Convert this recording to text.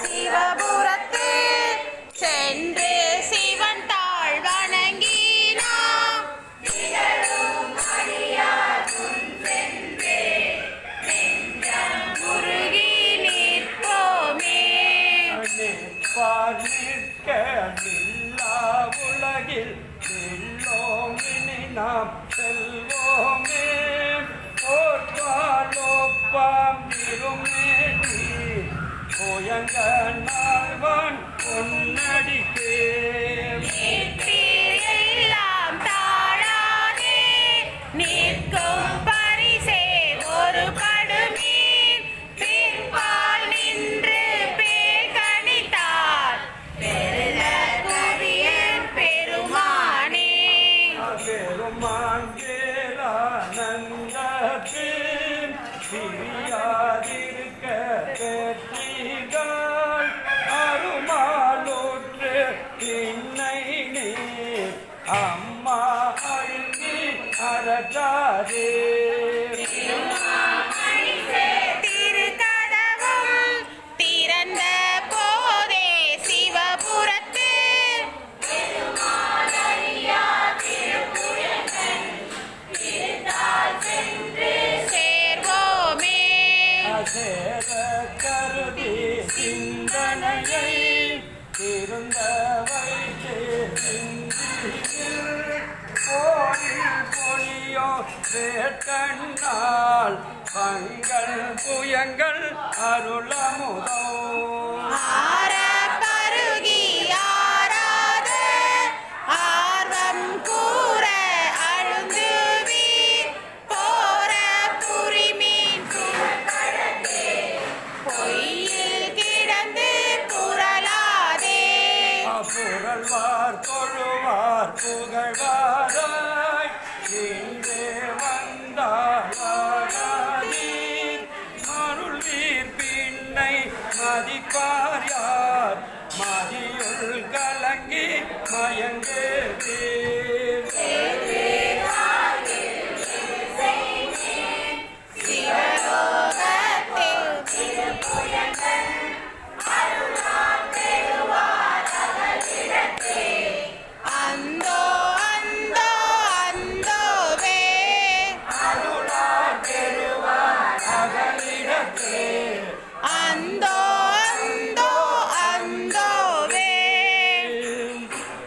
சிவபுரத்து சென்று சிவன் தாழ் வணங்கினாம். உருகி நிற்போமே. நிற்க நில்லா உலகில் நில்லோமினி நாம் செல்வோமே. போற்றாலோப்பாம் இருமேனி போயங்க நாள்வான் பொன்னடிக்கே. எல்லாம் தாழாதே நிற்கும் பரிசே ஒரு படுமீன் பிற்பால் நின்று பேர் கணித்தார் பெருக கூறியேன் பெருமானே. பெருமான் பேரானந்தத்தின் பிரியாதிருக்க பெற்றிகள் அருமாலூற்று பின்னை நீர் அம்மா அழுதி அரசாதே. திருக்கதவும் திறந்த போதே சிவபுரத்து சேர்வோமே. சேர கருதி சிந்தனையை திருந்த வைத்து போரில் பொழியோ வேட்டண்ணால் பங்கள் புயங்கள் அருளமுதோ. ஆர பருகி ஆராத ஆர்வம் கூற அழுந்துவீர் போர புரிமீன் பொய்யில் கிடந்து புரளாதே. புகழ்வார் தொழுவார் புகழ்வார்